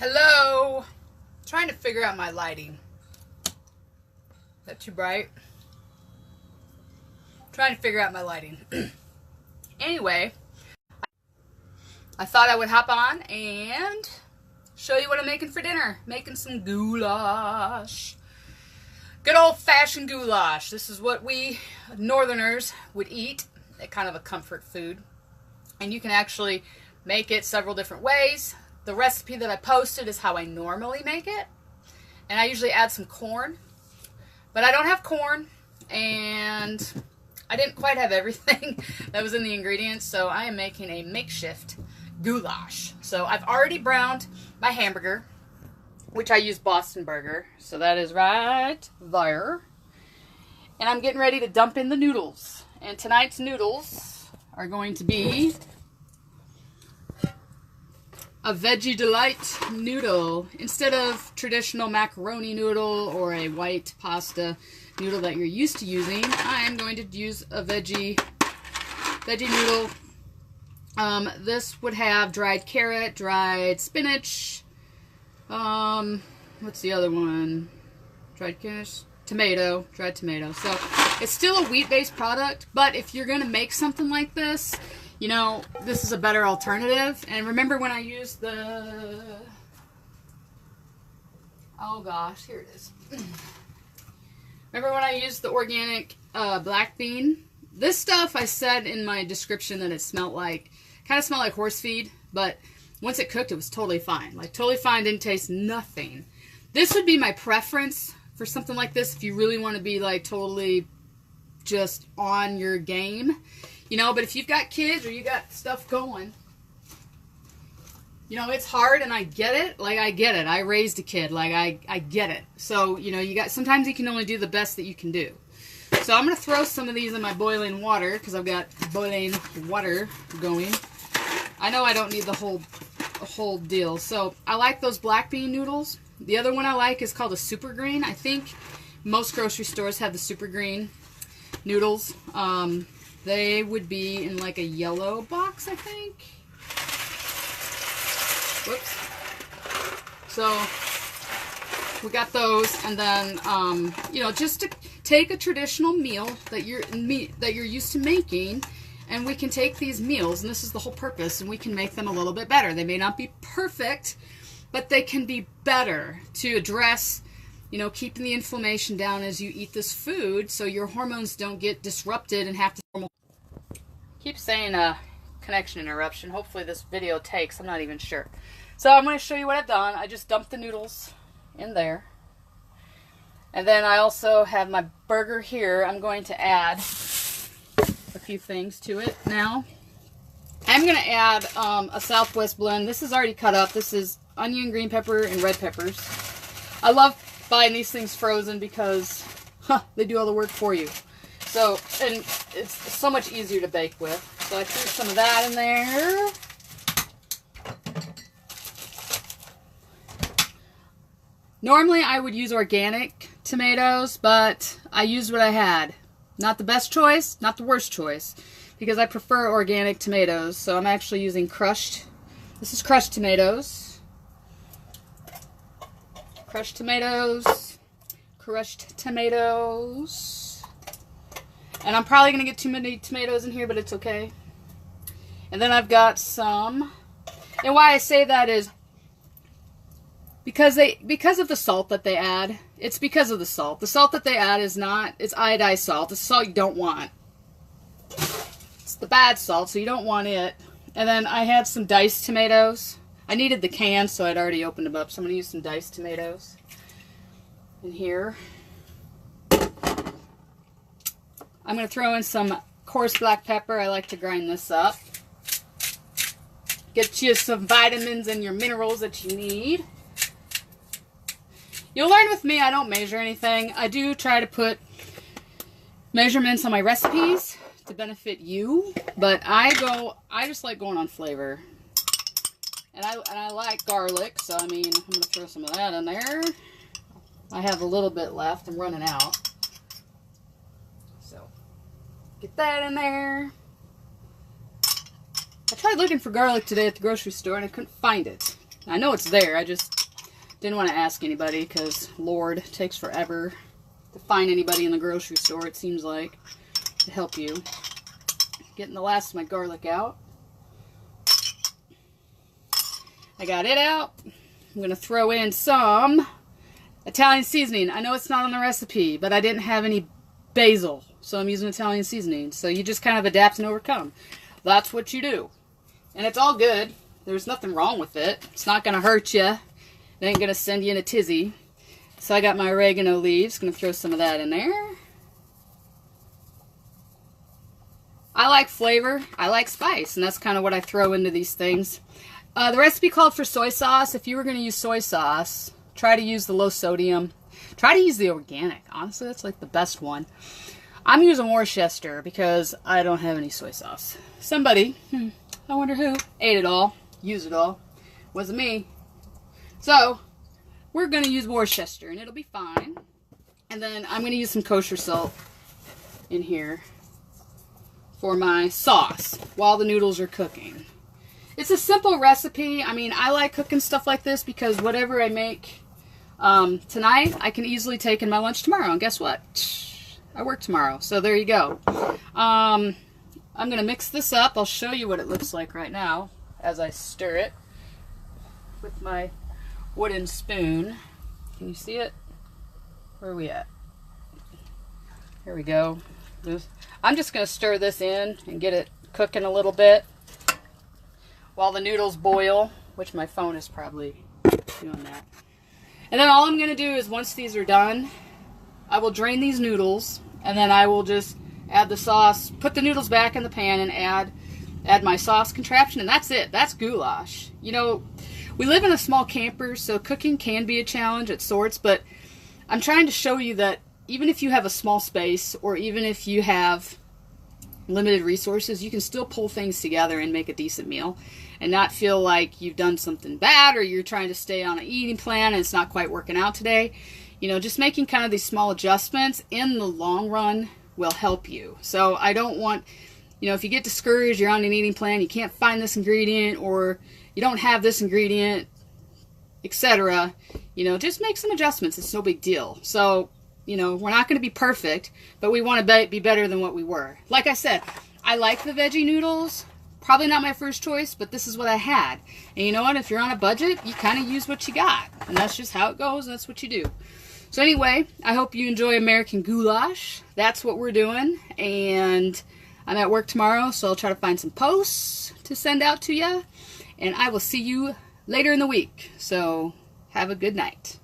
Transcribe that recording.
Hello. Trying to figure out my lighting. Is that too bright? Trying to figure out my lighting. Anyway, I thought I would hop on and show you what I'm making for dinner. Making some goulash. Good old-fashioned goulash. This is what we Northerners would eat. Kind of a comfort food. And you can actually make it several different ways. The recipe that I posted is how I normally make it. And I usually add some corn. But I don't have corn. And I didn't quite have everything that was in the ingredients. So I am making a makeshift goulash. So I've already browned my hamburger, which I use Boston Burger. So that is right there. And I'm getting ready to dump in the noodles. And tonight's noodles are going to be a Veggie Delight noodle. Instead of traditional macaroni noodle or a white pasta noodle that you're used to using, I am going to use a veggie noodle. This would have dried carrot, dried spinach, what's the other one? Dried carrot? Dried tomato. So it's still a wheat-based product, but if you're going to make something like this, you know, this is a better alternative. And remember when I used the, oh gosh, here it is. Remember when I used the organic black bean? This stuff, I said in my description that it smelled like, kind of smelled like horse feed, but once it cooked, it was totally fine. Like, totally fine, didn't taste nothing. This would be my preference for something like this if you really want to be, like, totally just on your game. You know, but if you've got kids or you got stuff going, you know, it's hard, and I get it. Like, I get it. I raised a kid. Like, I get it. So, you know, sometimes you can only do the best that you can do. So I'm going to throw some of these in my boiling water because I've got boiling water going. I know I don't need the whole deal. So I like those black bean noodles. The other one I like is called a super green. I think most grocery stores have the super green noodles. They would be in like a yellow box, I think. Whoops. So we got those, and then you know, just to take a traditional meal that you're used to making, and we can take these meals, and this is the whole purpose, and we can make them a little bit better. They may not be perfect, but they can be better to address, you know, keeping the inflammation down as you eat this food, so your hormones don't get disrupted and have to. Keep saying connection interruption. Hopefully this video takes. I'm not even sure. So I'm going to show you what I've done. I just dumped the noodles in there. And then I also have my burger here. I'm going to add a few things to it now. I'm going to add a Southwest blend. This is already cut up. This is onion, green pepper, and red peppers. I love buying these things frozen because they do all the work for you. So, and it's so much easier to bake with. So I threw some of that in there. Normally I would use organic tomatoes, but I used what I had. Not the best choice, not the worst choice, because I prefer organic tomatoes. So I'm actually using crushed, this is crushed tomatoes. Crushed tomatoes. Crushed tomatoes. And I'm probably going to get too many tomatoes in here, but it's okay. And then I've got some, and why I say that is because of the salt that they add. It's because of the salt. The salt that they add is it's iodized salt. It's salt you don't want. It's the bad salt, so you don't want it. And then I had some diced tomatoes. I needed the can, so I'd already opened them up. So I'm going to use some diced tomatoes in here. I'm going to throw in some coarse black pepper. I like to grind this up. Get you some vitamins and your minerals that you need. You'll learn with me, I don't measure anything. I do try to put measurements on my recipes to benefit you, but I just like going on flavor. And I like garlic, so I mean, I'm going to throw some of that in there. I have a little bit left. I'm running out. So, get that in there. I tried looking for garlic today at the grocery store and I couldn't find it. I know it's there. I just didn't want to ask anybody because, Lord, it takes forever to find anybody in the grocery store, it seems like, to help you. Getting the last of my garlic out. I got it out. I'm going to throw in some Italian seasoning. I know it's not on the recipe, but I didn't have any basil, so I'm using Italian seasoning. So you just kind of adapt and overcome. That's what you do. And it's all good. There's nothing wrong with it. It's not going to hurt you. It ain't going to send you in a tizzy. So I got my oregano leaves. Going to throw some of that in there. I like flavor. I like spice. And that's kind of what I throw into these things. The recipe called for soy sauce. If you were going to use soy sauce, try to use the low sodium. Try to use the organic. Honestly, that's like the best one. I'm using Worcester because I don't have any soy sauce. Somebody, I wonder who, ate it all, used it all. Wasn't me. So, we're going to use Worcester and it'll be fine. And then I'm going to use some kosher salt in here for my sauce while the noodles are cooking. It's a simple recipe. I mean, I like cooking stuff like this because whatever I make tonight, I can easily take in my lunch tomorrow. And guess what? I work tomorrow. So there you go. I'm going to mix this up. I'll show you what it looks like right now as I stir it with my wooden spoon. Can you see it? Where are we at? Here we go. I'm just going to stir this in and get it cooking a little bit while the noodles boil, which my phone is probably doing that. And then all I'm going to do is once these are done, I will drain these noodles and then I will just add the sauce, put the noodles back in the pan and add my sauce contraption, and that's it. That's goulash. You know, we live in a small camper, so cooking can be a challenge at sorts, but I'm trying to show you that even if you have a small space or even if you have limited resources, you can still pull things together and make a decent meal and not feel like you've done something bad or you're trying to stay on an eating plan and it's not quite working out today. You know, just making kind of these small adjustments in the long run will help you. So I don't want, you know, if you get discouraged, you're on an eating plan, you can't find this ingredient or you don't have this ingredient, etc., you know, just make some adjustments. It's no big deal. So, you know, we're not going to be perfect, but we want to be better than what we were. Like I said, I like the veggie noodles. Probably not my first choice, but this is what I had. And you know what? If you're on a budget, you kind of use what you got. And that's just how it goes. That's what you do. So anyway, I hope you enjoy American goulash. That's what we're doing. And I'm at work tomorrow, so I'll try to find some posts to send out to you. And I will see you later in the week. So have a good night.